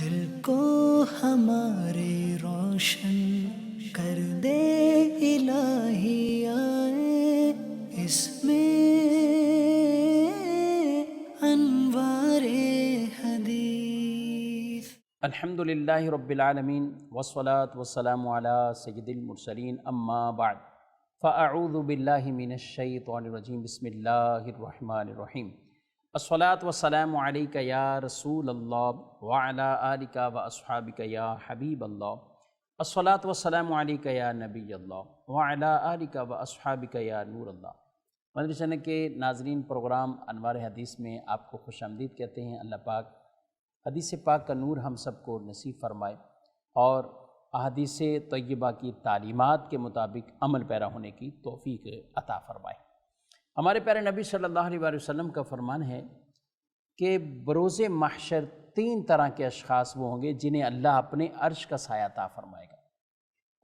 دل کو ہمارے روشن کر دے الہی، آئے اس میں انوار حدیث۔ الحمد للہ رب العالمین والصلاة والسلام علی سید المرسلین، اما بعد فاعوذ باللہ من الشیطان الرجیم، بسم اللہ الرحمن الرحیم۔ الصلاة والسلام علیک یا رسول اللہ وعلی آلک واصحابک یا حبیب اللہ۔ الصلاة والسلام علیک یا نبی اللہ وعلی آلک واصحابک یا نور اللہ۔ مدنی چینل کے ناظرین، پروگرام انوار حدیث میں آپ کو خوش آمدید کہتے ہیں۔ اللہ پاک حدیث پاک کا نور ہم سب کو نصیب فرمائے اور احادیث طیبہ کی تعلیمات کے مطابق عمل پیرا ہونے کی توفیق عطا فرمائے۔ ہمارے پیارے نبی صلی اللہ علیہ وآلہ وسلم کا فرمان ہے کہ بروز محشر تین طرح کے اشخاص وہ ہوں گے جنہیں اللہ اپنے عرش کا سایہ عطا فرمائے گا۔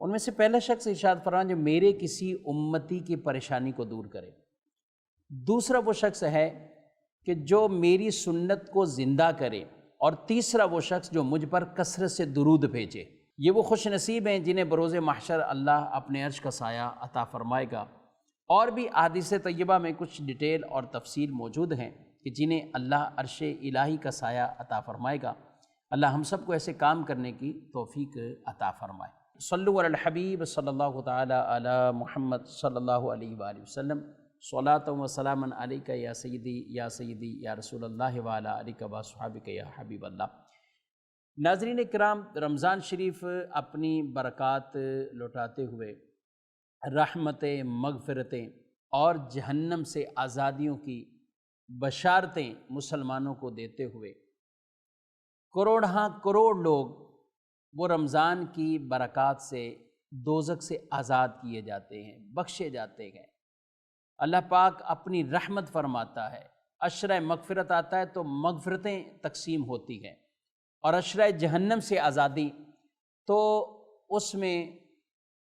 ان میں سے پہلا شخص ارشاد فرمان جو میرے کسی امتی کی پریشانی کو دور کرے۔ دوسرا وہ شخص ہے کہ جو میری سنت کو زندہ کرے، اور تیسرا وہ شخص جو مجھ پر کثرت سے درود بھیجے۔ یہ وہ خوش نصیب ہیں جنہیں بروز محشر اللہ اپنے عرش کا سایہ عطا فرمائے گا۔ اور بھی احادیث طیبہ میں کچھ ڈیٹیل اور تفصیل موجود ہیں کہ جنہیں اللہ عرش الہی کا سایہ عطا فرمائے گا۔ اللہ ہم سب کو ایسے کام کرنے کی توفیق عطا فرمائے۔ صلو علی الحبیب صلی اللہ تعالی علی محمد صلی اللہ علیہ وآلہ وسلم۔ صلاۃ و سلام علیک یا سیدی یا رسول اللہ وعلی آلک و اصحابک یا حبیب اللہ۔ ناظرین کرام، رمضان شریف اپنی برکات لوٹاتے ہوئے رحمتیں، مغفرتیں اور جہنم سے آزادیوں کی بشارتیں مسلمانوں کو دیتے ہوئے کروڑہاں کروڑ لوگ وہ رمضان کی برکات سے دوزخ سے آزاد کیے جاتے ہیں، بخشے جاتے ہیں۔ اللہ پاک اپنی رحمت فرماتا ہے، عشرہ مغفرت آتا ہے تو مغفرتیں تقسیم ہوتی ہیں، اور عشرہ جہنم سے آزادی تو اس میں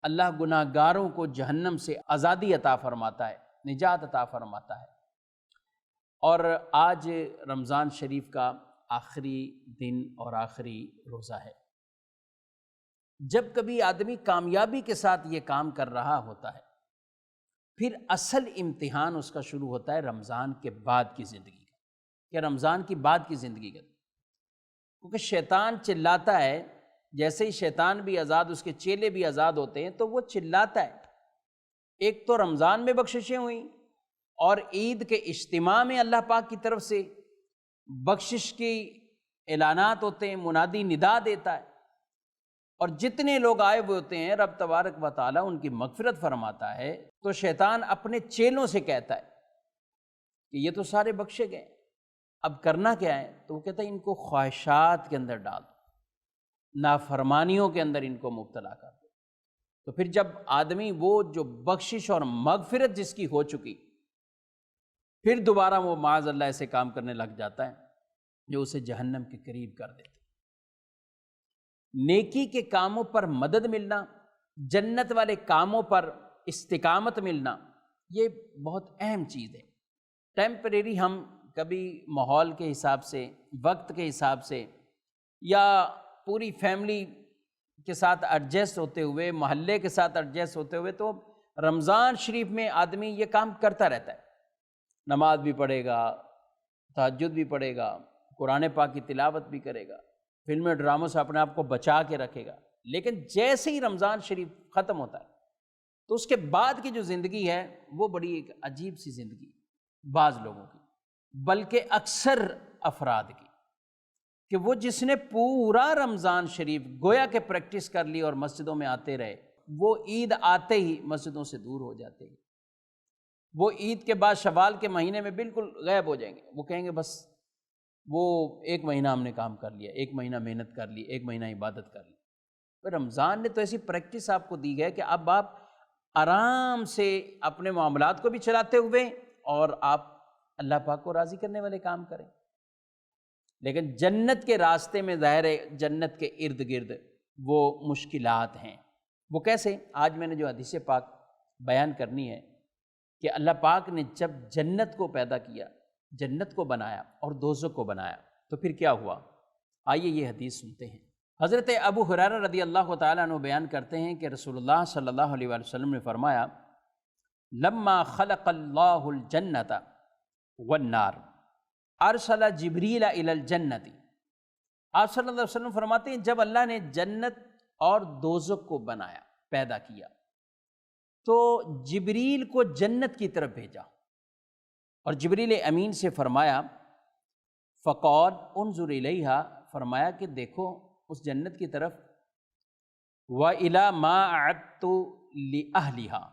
اللہ گناہ گاروں کو جہنم سے آزادی عطا فرماتا ہے، نجات عطا فرماتا ہے۔ اور آج رمضان شریف کا آخری دن اور آخری روزہ ہے۔ جب کبھی آدمی کامیابی کے ساتھ یہ کام کر رہا ہوتا ہے، پھر اصل امتحان اس کا شروع ہوتا ہے رمضان کے بعد کی زندگی کا، کہ رمضان کی بعد کی زندگی کا، کیونکہ شیطان چلاتا ہے۔ جیسے ہی شیطان بھی آزاد، اس کے چیلے بھی آزاد ہوتے ہیں تو وہ چلاتا ہے۔ ایک تو رمضان میں بخششیں ہوئیں، اور عید کے اجتماع میں اللہ پاک کی طرف سے بخشش کی اعلانات ہوتے ہیں، منادی ندا دیتا ہے، اور جتنے لوگ آئے ہوئے ہوتے ہیں رب تبارک و تعالیٰ ان کی مغفرت فرماتا ہے۔ تو شیطان اپنے چیلوں سے کہتا ہے کہ یہ تو سارے بخشے گئے، اب کرنا کیا ہے؟ تو وہ کہتا ہے ان کو خواہشات کے اندر ڈال دو، نافرمانیوں کے اندر ان کو مبتلا کر دو۔ تو پھر جب آدمی وہ جو بخشش اور مغفرت جس کی ہو چکی، پھر دوبارہ وہ معاذ اللہ ایسے کام کرنے لگ جاتا ہے جو اسے جہنم کے قریب کر دیتے۔ نیکی کے کاموں پر مدد ملنا، جنت والے کاموں پر استقامت ملنا، یہ بہت اہم چیز ہے۔ ٹیمپریری ہم کبھی ماحول کے حساب سے، وقت کے حساب سے، یا پوری فیملی کے ساتھ ایڈجسٹ ہوتے ہوئے، محلے کے ساتھ ایڈجسٹ ہوتے ہوئے، تو رمضان شریف میں آدمی یہ کام کرتا رہتا ہے۔ نماز بھی پڑھے گا، تہجد بھی پڑھے گا، قرآن پاک کی تلاوت بھی کرے گا، فلمیں ڈراموں سے اپنے آپ کو بچا کے رکھے گا۔ لیکن جیسے ہی رمضان شریف ختم ہوتا ہے تو اس کے بعد کی جو زندگی ہے وہ بڑی ایک عجیب سی زندگی بعض لوگوں کی، بلکہ اکثر افراد کی، کہ وہ جس نے پورا رمضان شریف گویا کہ پریکٹس کر لی اور مسجدوں میں آتے رہے، وہ عید آتے ہی مسجدوں سے دور ہو جاتے ہیں۔ وہ عید کے بعد شوال کے مہینے میں بالکل غائب ہو جائیں گے۔ وہ کہیں گے بس وہ ایک مہینہ ہم نے کام کر لیا، ایک مہینہ محنت کر لی، ایک مہینہ عبادت کر لی۔ پر رمضان نے تو ایسی پریکٹس آپ کو دی ہے کہ اب آپ آرام سے اپنے معاملات کو بھی چلاتے ہوئے اور آپ اللہ پاک کو راضی کرنے والے کام کریں۔ لیکن جنت کے راستے میں ظاہر ہے جنت کے ارد گرد وہ مشکلات ہیں۔ وہ کیسے؟ آج میں نے جو حدیث پاک بیان کرنی ہے کہ اللہ پاک نے جب جنت کو پیدا کیا، جنت کو بنایا اور دوزخ کو بنایا، تو پھر کیا ہوا؟ آئیے یہ حدیث سنتے ہیں۔ حضرت ابو ہریرہ رضی اللہ تعالیٰ عنہ بیان کرتے ہیں کہ رسول اللہ صلی اللہ علیہ وآلہ وسلم نے فرمایا لما خلق اللہ الجنت والنار ارسل جبریل الی الجنت۔ آپ صلی اللہ علیہ وسلم فرماتے ہیں جب اللہ نے جنت اور دوزخ کو بنایا، پیدا کیا، تو جبریل کو جنت کی طرف بھیجا اور جبریل امین سے فرمایا فقال انظر الیہا، فرمایا کہ دیکھو اس جنت کی طرف، وَإِلَى مَا أَعَدتُّ لِأَهْلِهَا،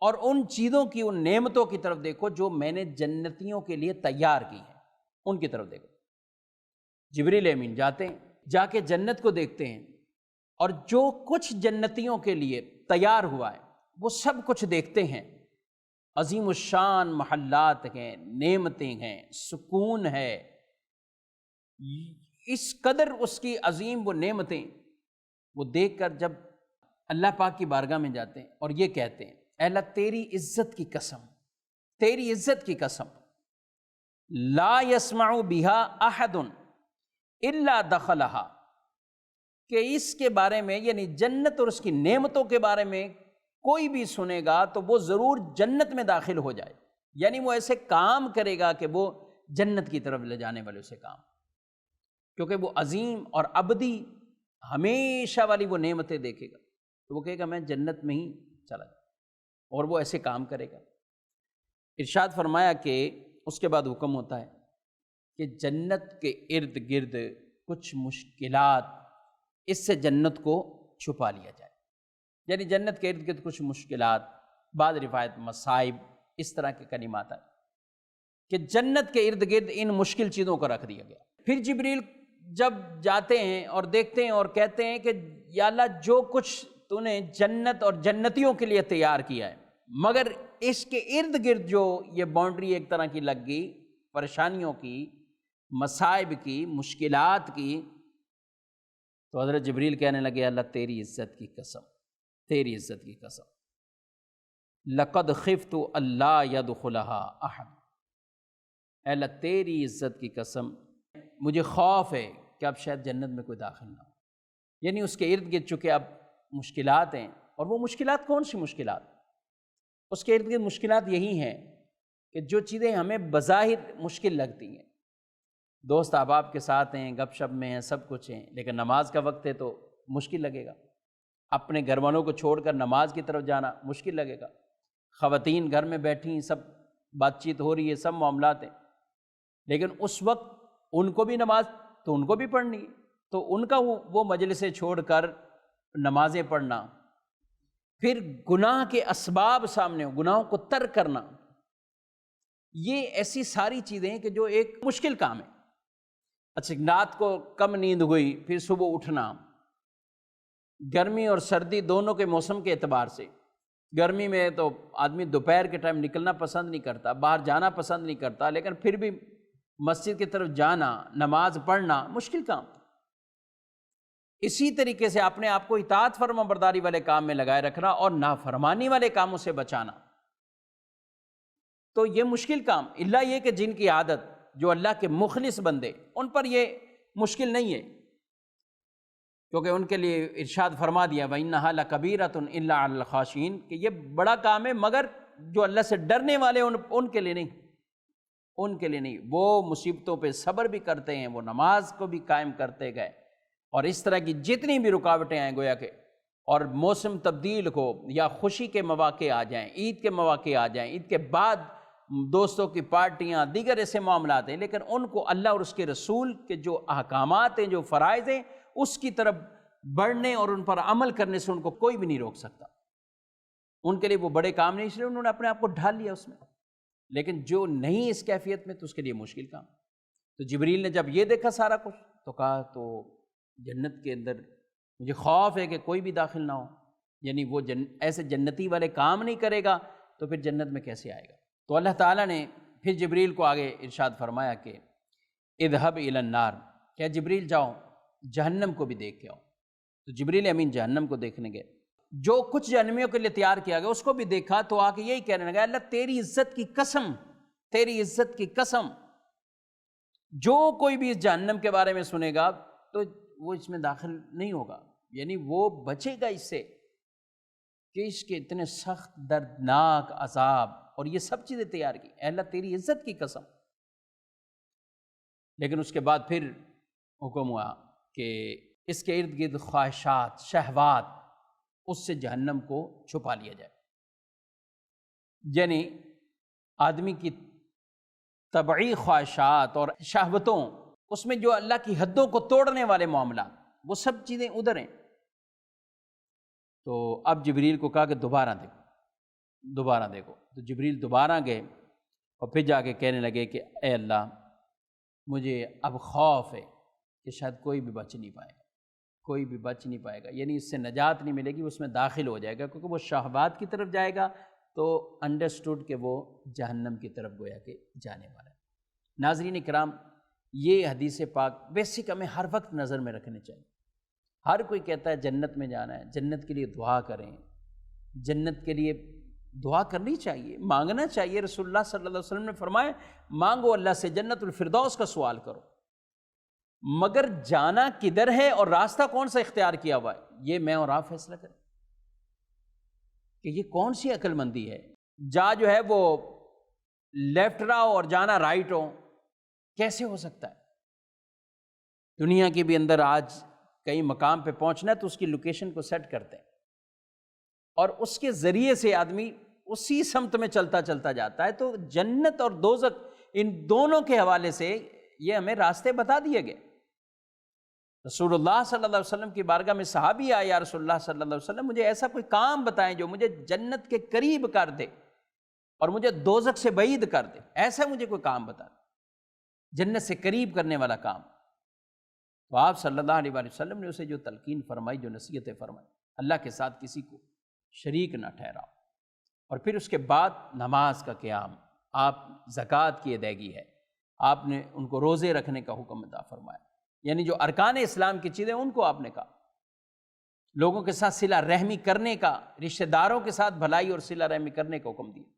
اور ان چیزوں کی، ان نعمتوں کی طرف دیکھو جو میں نے جنتیوں کے لیے تیار کی ہیں، ان کی طرف دیکھو۔ جبریل امین جاتے ہیں، جا کے جنت کو دیکھتے ہیں اور جو کچھ جنتیوں کے لیے تیار ہوا ہے وہ سب کچھ دیکھتے ہیں۔ عظیم الشان محلات ہیں، نعمتیں ہیں، سکون ہے، اس قدر اس کی عظیم وہ نعمتیں، وہ دیکھ کر جب اللہ پاک کی بارگاہ میں جاتے ہیں اور یہ کہتے ہیں اے اللہ تیری عزت کی قسم، تیری عزت کی قسم، لا يسمع بها احد الا دخلها، کہ اس کے بارے میں یعنی جنت اور اس کی نعمتوں کے بارے میں کوئی بھی سنے گا تو وہ ضرور جنت میں داخل ہو جائے، یعنی وہ ایسے کام کرے گا کہ وہ جنت کی طرف لے جانے والے اسے کام، کیونکہ وہ عظیم اور ابدی ہمیشہ والی وہ نعمتیں دیکھے گا تو وہ کہے گا میں جنت میں ہی چلا جاؤں، اور وہ ایسے کام کرے گا۔ ارشاد فرمایا کہ اس کے بعد حکم ہوتا ہے کہ جنت کے ارد گرد کچھ مشکلات، اس سے جنت کو چھپا لیا جائے، یعنی جنت کے ارد گرد کچھ مشکلات، بعض روایت مصائب، اس طرح کے کلمات آئے کہ جنت کے ارد گرد ان مشکل چیزوں کو رکھ دیا گیا۔ پھر جبریل جب جاتے ہیں اور دیکھتے ہیں اور کہتے ہیں کہ یا اللہ جو کچھ تو نے جنت اور جنتیوں کے لیے تیار کیا ہے، مگر اس کے ارد گرد جو یہ باؤنڈری ایک طرح کی لگ گئی، پریشانیوں کی، مصائب کی، مشکلات کی، تو حضرت جبریل کہنے لگے اللہ تیری عزت کی قسم، تیری عزت کی قسم، لقد خفت اللہ يدخلها احد، اے اللہ تیری عزت کی قسم مجھے خوف ہے کہ اب شاید جنت میں کوئی داخل نہ ہو، یعنی اس کے ارد گرد چونکہ اب مشکلات ہیں، اور وہ مشکلات کون سی مشکلات؟ اس کے ارد گرد مشکلات یہی ہیں کہ جو چیزیں ہمیں بظاہر مشکل لگتی ہیں، دوست احباب کے ساتھ ہیں، گپ شپ میں ہیں، سب کچھ ہیں، لیکن نماز کا وقت ہے تو مشکل لگے گا، اپنے گھر والوں کو چھوڑ کر نماز کی طرف جانا مشکل لگے گا، خواتین گھر میں بیٹھی، سب بات چیت ہو رہی ہے، سب معاملات ہیں، لیکن اس وقت ان کو بھی نماز تو ان کو بھی پڑھنی ہے، تو ان کا وہ مجلسیں چھوڑ کر نمازیں پڑھنا، پھر گناہ کے اسباب سامنے، گناہوں کو ترک کرنا، یہ ایسی ساری چیزیں ہیں کہ جو ایک مشکل کام ہے۔ اچھا رات کو کم نیند ہوئی، پھر صبح اٹھنا، گرمی اور سردی دونوں کے موسم کے اعتبار سے، گرمی میں تو آدمی دوپہر کے ٹائم نکلنا پسند نہیں کرتا، باہر جانا پسند نہیں کرتا، لیکن پھر بھی مسجد کی طرف جانا، نماز پڑھنا مشکل کام۔ اسی طریقے سے اپنے آپ کو اطاعت فرما برداری والے کام میں لگائے رکھنا اور نافرمانی والے کاموں سے بچانا، تو یہ مشکل کام، اللہ یہ کہ جن کی عادت، جو اللہ کے مخلص بندے، ان پر یہ مشکل نہیں ہے، کیونکہ ان کے لیے ارشاد فرما دیا وَإِنَّهَا لَكَبِيرَةٌ إِلَّا عَلَى الْخَاشِعِينَ کہ یہ بڑا کام ہے مگر جو اللہ سے ڈرنے والے ان کے لیے نہیں، ان کے لیے نہیں، وہ مصیبتوں پہ صبر بھی کرتے ہیں، وہ نماز کو بھی قائم کرتے گئے، اور اس طرح کی جتنی بھی رکاوٹیں آئیں گویا کہ، اور موسم تبدیل ہو یا خوشی کے مواقع آ جائیں، عید کے مواقع آ جائیں، عید کے بعد دوستوں کی پارٹیاں، دیگر ایسے معاملات ہیں، لیکن ان کو اللہ اور اس کے رسول کے جو احکامات ہیں، جو فرائض ہیں، اس کی طرف بڑھنے اور ان پر عمل کرنے سے ان کو کوئی بھی نہیں روک سکتا۔ ان کے لیے وہ بڑے کام نہیں، اس لیے انہوں نے اپنے آپ کو ڈھال لیا اس میں، لیکن جو نہیں اس کیفیت میں تو اس کے لیے مشکل کام۔ تو جبریل نے جب یہ دیکھا سارا کچھ تو کہا تو جنت کے اندر مجھے خوف ہے کہ کوئی بھی داخل نہ ہو، یعنی وہ ایسے جنتی والے کام نہیں کرے گا تو پھر جنت میں کیسے آئے گا؟ تو اللہ تعالیٰ نے پھر جبریل کو آگے ارشاد فرمایا کہ اذهب الى النار، کیا جبریل جاؤ جہنم کو بھی دیکھ کے آؤ۔ تو جبریل امین جہنم کو دیکھنے گئے، جو کچھ جہنمیوں کے لیے تیار کیا گیا اس کو بھی دیکھا، تو آ کے یہی کہنے لگا اللہ تیری عزت کی قسم، تیری عزت کی قسم، جو کوئی بھی اس جہنم کے بارے میں سنے گا تو وہ اس میں داخل نہیں ہوگا، یعنی وہ بچے گا اس سے کہ اس کے اتنے سخت دردناک عذاب، اور یہ سب چیزیں تیار کی، اے اللہ تیری عزت کی قسم۔ لیکن اس کے بعد پھر حکم ہوا کہ اس کے ارد گرد خواہشات، شہوات، اس سے جہنم کو چھپا لیا جائے، یعنی آدمی کی طبعی خواہشات اور شہوتوں، اس میں جو اللہ کی حدوں کو توڑنے والے معاملات، وہ سب چیزیں ادھر ہیں۔ تو اب جبریل کو کہا کہ دوبارہ دیکھو، تو جبریل دوبارہ گئے اور پھر جا کے کہنے لگے کہ اے اللہ مجھے اب خوف ہے کہ شاید کوئی بھی بچ نہیں پائے گا، یعنی اس سے نجات نہیں ملے گی، اس میں داخل ہو جائے گا، کیونکہ وہ شہوات کی طرف جائے گا تو انڈرسٹوڈ کہ وہ جہنم کی طرف گویا کہ جانے والا ہے۔ ناظرین کرام، یہ حدیث پاک بیسک ہمیں ہر وقت نظر میں رکھنے چاہیے۔ ہر کوئی کہتا ہے جنت میں جانا ہے، جنت کے لیے دعا کریں، جنت کے لیے دعا کرنی چاہیے، مانگنا چاہیے۔ رسول اللہ صلی اللہ علیہ وسلم نے فرمایا مانگو اللہ سے جنت الفردوس کا سوال کرو، مگر جانا کدھر ہے اور راستہ کون سا اختیار کیا ہوا ہے، یہ میں اور آپ فیصلہ کریں کہ یہ کون سی عقل مندی ہے۔ جو ہے وہ لیفٹ رہا ہو اور جانا رائٹ ہو، کیسے ہو سکتا ہے؟ دنیا کے بھی اندر آج کئی مقام پہ پہنچنا ہے تو اس کی لوکیشن کو سیٹ کرتے ہیں، اور اس کے ذریعے سے آدمی اسی سمت میں چلتا جاتا ہے۔ تو جنت اور دوزخ، ان دونوں کے حوالے سے یہ ہمیں راستے بتا دیے گئے۔ رسول اللہ صلی اللہ علیہ وسلم کی بارگاہ میں صحابی آئے، یا رسول اللہ صلی اللہ علیہ وسلم مجھے ایسا کوئی کام بتائیں جو مجھے جنت کے قریب کر دے اور مجھے دوزخ سے بعید کر دے، ایسا مجھے کوئی کام بتا دے، جنت سے قریب کرنے والا کام۔ تو آپ صلی اللہ علیہ وآلہ وسلم نے اسے جو تلقین فرمائی، جو نصیحتیں فرمائی، اللہ کے ساتھ کسی کو شریک نہ ٹھہراؤ، اور پھر اس کے بعد نماز کا قیام، آپ زکوٰۃ کی ادائیگی ہے، آپ نے ان کو روزے رکھنے کا حکم عطا فرمایا، یعنی جو ارکان اسلام کی چیزیں ان کو آپ نے کہا، لوگوں کے ساتھ صلہ رحمی کرنے کا، رشتہ داروں کے ساتھ بھلائی اور صلہ رحمی کرنے کا حکم دیا۔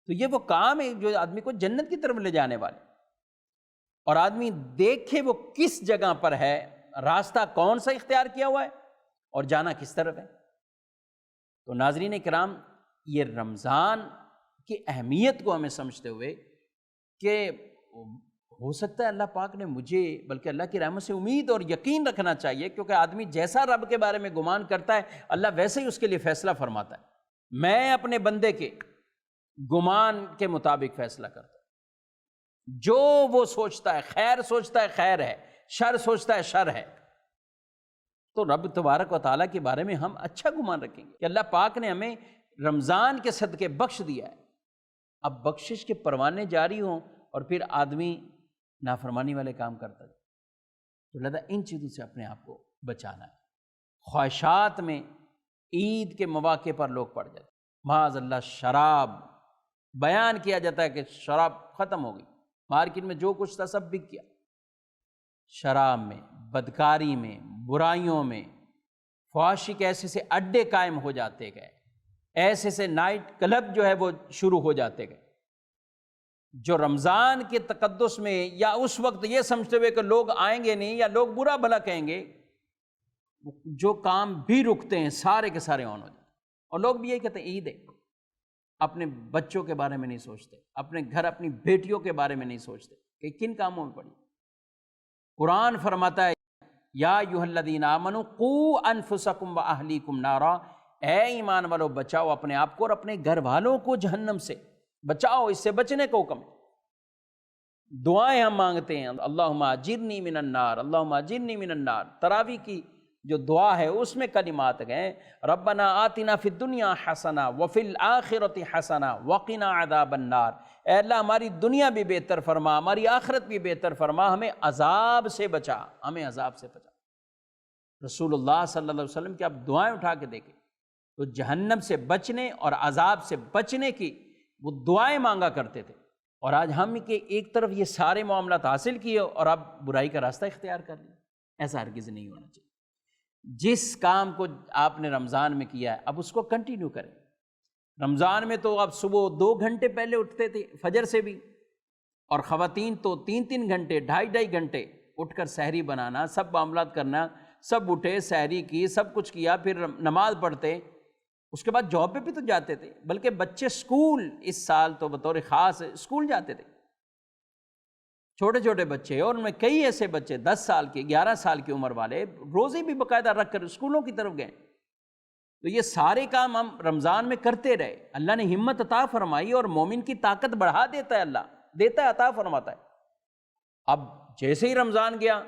تو یہ وہ کام ہے جو آدمی کو جنت کی طرف لے جانے والے، اور آدمی دیکھے وہ کس جگہ پر ہے، راستہ کون سا اختیار کیا ہوا ہے اور جانا کس طرف ہے۔ تو ناظرین کرام، یہ رمضان کی اہمیت کو ہمیں سمجھتے ہوئے کہ ہو سکتا ہے اللہ پاک نے مجھے، بلکہ اللہ کی رحمت سے امید اور یقین رکھنا چاہیے، کیونکہ آدمی جیسا رب کے بارے میں گمان کرتا ہے اللہ ویسے ہی اس کے لیے فیصلہ فرماتا ہے۔ میں اپنے بندے کے گمان کے مطابق فیصلہ کرتا ہوں، جو وہ سوچتا ہے، خیر سوچتا ہے خیر ہے، شر سوچتا ہے شر ہے۔ تو رب تبارک و تعالیٰ کے بارے میں ہم اچھا گمان رکھیں گے کہ اللہ پاک نے ہمیں رمضان کے صدقے بخش دیا ہے۔ اب بخشش کے پروانے جاری ہوں اور پھر آدمی نافرمانی والے کام کرتا ہے، تو لہذا ان چیزوں سے اپنے آپ کو بچانا ہے۔ خواہشات میں عید کے مواقع پر لوگ پڑ جاتے ہیں، معاذ اللہ شراب بیان کیا جاتا ہے کہ شراب ختم ہو گئی، مارکیٹ میں جو کچھ تھا سب بک گیا۔ شراب میں، بدکاری میں، برائیوں میں، فحاشی کے ایسے سے اڈے قائم ہو جاتے گئے، ایسے سے نائٹ کلب جو ہے وہ شروع ہو جاتے گئے، جو رمضان کے تقدس میں یا اس وقت یہ سمجھتے ہوئے کہ لوگ آئیں گے نہیں یا لوگ برا بھلا کہیں گے، جو کام بھی رکتے ہیں سارے کے سارے آن ہو جاتے ہیں۔ اور لوگ بھی یہی کہتے ہیں عید ہے، اپنے بچوں کے بارے میں نہیں سوچتے، اپنے گھر اپنی بیٹیوں کے بارے میں نہیں سوچتے کہ کن کاموں میں پڑی۔ قرآن فرماتا ہے یا ایھا الذین آمنوا قوا انفسکم واہلیکم نارا، اے ایمان والو بچاؤ اپنے آپ کو اور اپنے گھر والوں کو جہنم سے، بچاؤ، اس سے بچنے کا حکم ہے۔ دعائیں ہم مانگتے ہیں، اللہم اجرنی من النار، اللہم اجرنی من النار۔ تراویح کی جو دعا ہے اس میں کلمات گئے، ربنا آتنا فی الدنیا حسنہ وفی الآخرۃ حسنہ وقنا عذاب النار، اے اللہ ہماری دنیا بھی بہتر فرما، ہماری آخرت بھی بہتر فرما، ہمیں عذاب سے بچا، ہمیں عذاب سے بچا۔ رسول اللہ صلی اللہ علیہ وسلم کی آپ دعائیں اٹھا کے دیکھیں تو جہنم سے بچنے اور عذاب سے بچنے کی وہ دعائیں مانگا کرتے تھے، اور آج ہم کہ ایک طرف یہ سارے معاملات حاصل کیے اور اب برائی کا راستہ اختیار کر لیا، ایسا ہرگز نہیں ہونا چاہیے۔ جس کام کو آپ نے رمضان میں کیا ہے اب اس کو کنٹینیو کریں۔ رمضان میں تو آپ صبح 2 گھنٹے پہلے اٹھتے تھے فجر سے بھی، اور خواتین تو 3 گھنٹے 2.5 گھنٹے اٹھ کر سحری بنانا، سب معاملات کرنا، سب اٹھے، سحری کی، سب کچھ کیا، پھر نماز پڑھتے، اس کے بعد جاب پہ بھی تو جاتے تھے، بلکہ بچے اسکول اس سال تو بطور خاص اسکول جاتے تھے، چھوٹے چھوٹے بچے، اور ان میں کئی ایسے بچے 10 سال کے، 11 سال کی عمر والے روزے بھی باقاعدہ رکھ کر اسکولوں کی طرف گئے۔ تو یہ سارے کام ہم رمضان میں کرتے رہے، اللہ نے ہمت عطا فرمائی، اور مومن کی طاقت بڑھا دیتا ہے، اللہ دیتا ہے، عطا فرماتا ہے۔ اب جیسے ہی رمضان گیا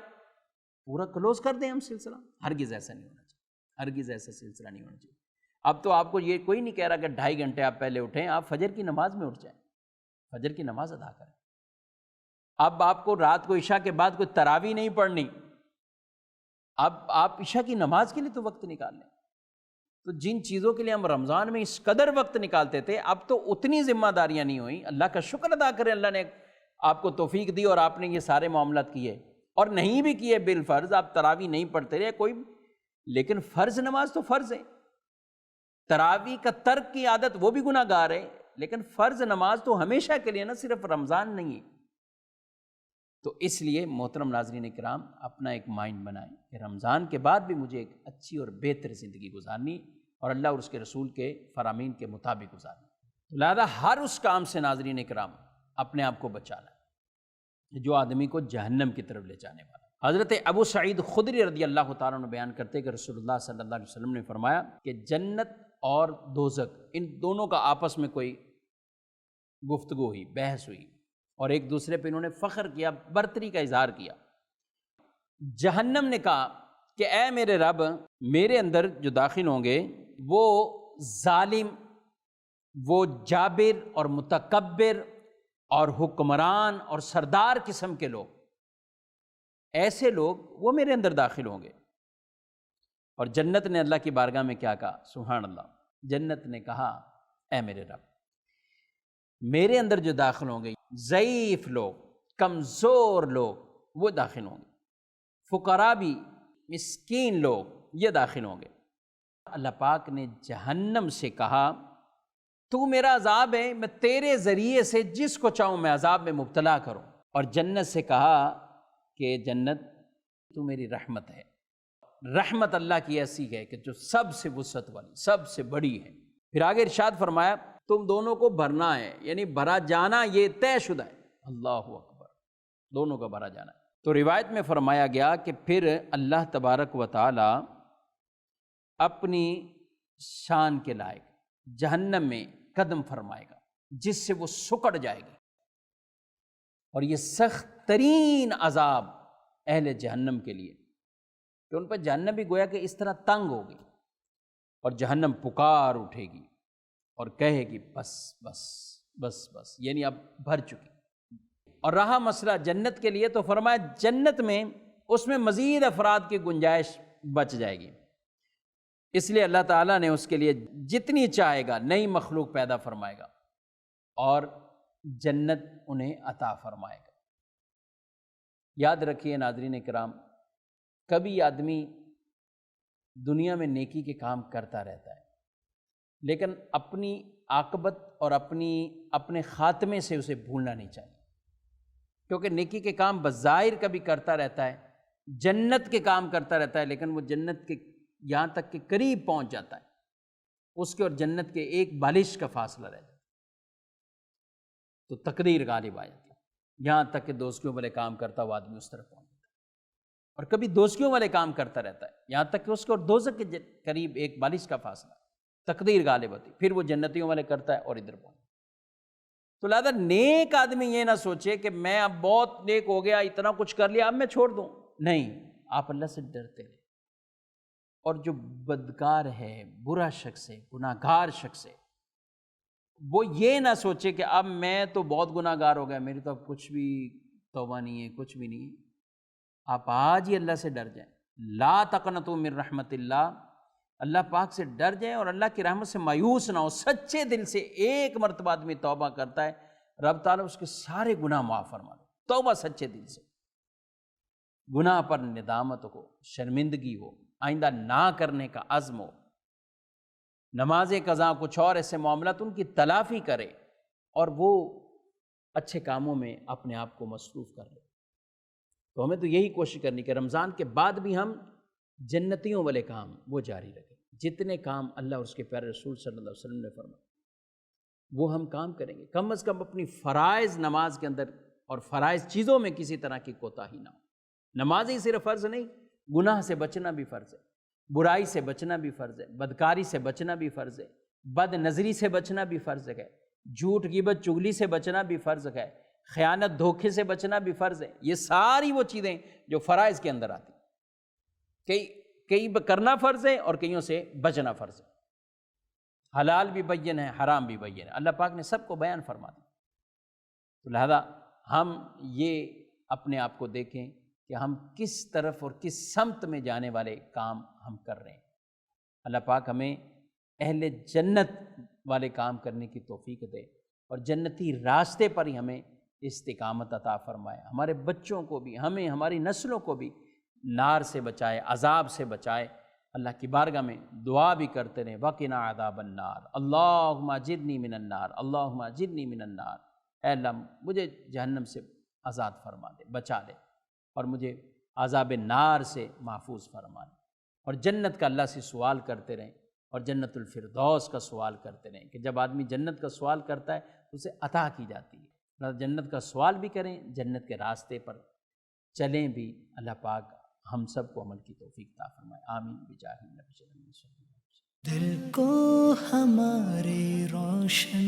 پورا کلوز کر دیں ہم سلسلہ، ہرگز ایسا نہیں ہونا چاہیے، ہرگز ایسا سلسلہ نہیں ہونا چاہیے۔ اب تو آپ کو یہ کوئی نہیں کہہ رہا کہ 2.5 گھنٹے آپ پہلے اٹھیں، آپ فجر کی نماز میں اٹھ جائیں، فجر کی نماز ادا کریں۔ اب آپ کو رات کو عشاء کے بعد کوئی تراویح نہیں پڑھنی، اب آپ عشاء کی نماز کے لیے تو وقت نکال لیں۔ تو جن چیزوں کے لیے ہم رمضان میں اس قدر وقت نکالتے تھے، اب تو اتنی ذمہ داریاں نہیں ہوئیں۔ اللہ کا شکر ادا کریں، اللہ نے آپ کو توفیق دی اور آپ نے یہ سارے معاملات کیے، اور نہیں بھی کیے بالفرض، آپ تراویح نہیں پڑھتے رہے کوئی، لیکن فرض نماز تو فرض ہے۔ تراویح کا ترک کی عادت وہ بھی گناہ گار ہے، لیکن فرض نماز تو ہمیشہ کے لیے نا، صرف رمضان نہیں ہے۔ تو اس لیے محترم ناظرین کرام، اپنا ایک مائنڈ بنائیں کہ رمضان کے بعد بھی مجھے ایک اچھی اور بہتر زندگی گزارنی، اور اللہ اور اس کے رسول کے فرامین کے مطابق گزارنی۔ لہذا ہر اس کام سے ناظرین کرام اپنے آپ کو بچانا ہے جو آدمی کو جہنم کی طرف لے جانے والا۔ حضرت ابو سعید خدری رضی اللہ تعالیٰ عنہ بیان کرتے کہ رسول اللہ صلی اللہ علیہ وسلم نے فرمایا کہ جنت اور دوزخ، ان دونوں کا آپس میں کوئی گفتگو ہوئی، بحث ہوئی، اور ایک دوسرے پہ انہوں نے فخر کیا، برتری کا اظہار کیا۔ جہنم نے کہا کہ اے میرے رب، میرے اندر جو داخل ہوں گے وہ ظالم، وہ جابر اور متکبر اور حکمران اور سردار قسم کے لوگ، ایسے لوگ وہ میرے اندر داخل ہوں گے۔ اور جنت نے اللہ کی بارگاہ میں کیا کہا؟ سبحان اللہ، جنت نے کہا اے میرے رب، میرے اندر جو داخل ہوں گے ضعیف لوگ، کمزور لوگ وہ داخل ہوں گے، فقراء بھی، مسکین لوگ یہ داخل ہوں گے۔ اللہ پاک نے جہنم سے کہا تو میرا عذاب ہے، میں تیرے ذریعے سے جس کو چاہوں میں عذاب میں مبتلا کروں۔ اور جنت سے کہا کہ جنت تو میری رحمت ہے، رحمت اللہ کی ایسی ہے کہ جو سب سے وسعت والی، سب سے بڑی ہے۔ پھر آگے ارشاد فرمایا تم دونوں کو بھرنا ہے، یعنی بھرا جانا یہ طے شدہ ہے۔ اللہ اکبر، دونوں کا بھرا جانا ہے۔ تو روایت میں فرمایا گیا کہ پھر اللہ تبارک و تعالی اپنی شان کے لائق جہنم میں قدم فرمائے گا، جس سے وہ سکڑ جائے گی، اور یہ سخت ترین عذاب اہل جہنم کے لیے کہ ان پر جہنم بھی گویا کہ اس طرح تنگ ہوگی، اور جہنم پکار اٹھے گی اور کہے گی بس بس بس بس، یعنی اب بھر چکی۔ اور رہا مسئلہ جنت کے لیے، تو فرمایا جنت میں اس میں مزید افراد کی گنجائش بچ جائے گی، اس لیے اللہ تعالیٰ نے اس کے لیے جتنی چاہے گا نئی مخلوق پیدا فرمائے گا اور جنت انہیں عطا فرمائے گا۔ یاد رکھیے ناظرین کرام، کبھی آدمی دنیا میں نیکی کے کام کرتا رہتا ہے، لیکن اپنی عاقبت اور اپنے خاتمے سے اسے بھولنا نہیں چاہیے، کیونکہ نیکی کے کام بظاہر کبھی کرتا رہتا ہے، جنت کے کام کرتا رہتا ہے، لیکن وہ جنت کے یہاں تک کہ قریب پہنچ جاتا ہے، اس کے اور جنت کے ایک بالش کا فاصلہ رہ جاتا ہے، تو تقدیر غالب آ جاتی ہے، یہاں تک کہ دوزخیوں والے کام کرتا ہوا آدمی اس طرف پہنچ جاتا ہے، اور کبھی دوزخیوں والے کام کرتا رہتا ہے، یہاں تک کہ اس کے اور دوزخ کے قریب ایک بالش کا فاصلہ، تقدیر غالب ہوتی، پھر وہ جنتیوں والے کرتا ہے اور ادھر پہنچ۔ تو لہذا نیک آدمی یہ نہ سوچے کہ میں اب بہت نیک ہو گیا، اتنا کچھ کر لیا، اب میں چھوڑ دوں، نہیں، آپ اللہ سے ڈرتے رہے۔ اور جو بدکار ہے، برا شخص ہے، گناہ گار شخص ہے، وہ یہ نہ سوچے کہ اب میں تو بہت گناہ گار ہو گیا، میری تو اب کچھ بھی توبہ نہیں ہے، کچھ بھی نہیں ہے۔ آپ آج ہی اللہ سے ڈر جائیں، لا تقنطوا من رحمت اللہ، اللہ پاک سے ڈر جائیں اور اللہ کی رحمت سے مایوس نہ ہو۔ سچے دل سے ایک مرتبہ آدمی توبہ کرتا ہے، رب تعالیٰ اس کے سارے گناہ معاف فرما دے۔ توبہ سچے دل سے، گناہ پر ندامت ہو، شرمندگی ہو، آئندہ نہ کرنے کا عزم ہو، نماز قضا کچھ اور ایسے معاملات ان کی تلافی کرے، اور وہ اچھے کاموں میں اپنے آپ کو مصروف کر لے۔ تو ہمیں تو یہی کوشش کرنی کہ رمضان کے بعد بھی ہم جنتیوں والے کام وہ جاری رکھیں، جتنے کام اللہ اور اس کے پیارے رسول صلی اللہ علیہ وسلم نے فرمایا وہ ہم کام کریں گے، کم از کم اپنی فرائض نماز کے اندر اور فرائض چیزوں میں کسی طرح کی کوتاہی نہ ہو۔ نماز ہی صرف فرض نہیں، گناہ سے بچنا بھی فرض ہے، برائی سے بچنا بھی فرض ہے، بدکاری سے بچنا بھی فرض ہے، بد نظری سے بچنا بھی فرض ہے، جھوٹ غیبت چغلی سے بچنا بھی فرض ہے، خیانت دھوکے سے بچنا بھی فرض ہے۔ یہ ساری وہ چیزیں جو فرائض کے اندر آتی، کئی کرنا فرض ہے اور کئیوں سے بچنا فرض ہے۔ حلال بھی بین ہے، حرام بھی بین ہے، اللہ پاک نے سب کو بیان فرما دیا۔ تو لہذا ہم یہ اپنے آپ کو دیکھیں کہ ہم کس طرف اور کس سمت میں جانے والے کام ہم کر رہے ہیں۔ اللہ پاک ہمیں اہل جنت والے کام کرنے کی توفیق دے اور جنتی راستے پر ہی ہمیں استقامت عطا فرمائے، ہمارے بچوں کو بھی، ہمیں، ہماری نسلوں کو بھی نار سے بچائے، عذاب سے بچائے۔ اللہ کی بارگاہ میں دعا بھی کرتے رہیں، وقنا عذاب النار، اللہم اجرنی من النار، اللہم اجرنی من النار۔ اے اللہ مجھے جہنم سے آزاد فرما دے، بچا دے، اور مجھے عذاب نار سے محفوظ فرما دے، اور جنت کا اللہ سے سوال کرتے رہیں، اور جنت الفردوس کا سوال کرتے رہیں کہ جب آدمی جنت کا سوال کرتا ہے تو اسے عطا کی جاتی ہے۔ جنت کا سوال بھی کریں، جنت کے راستے پر چلیں بھی۔ اللہ پاک ہم سب کو عمل کی توفیق عطا فرمائے، آمین بجاہ النبی صلی اللہ علیہ وسلم۔ دل کو ہمارے روشن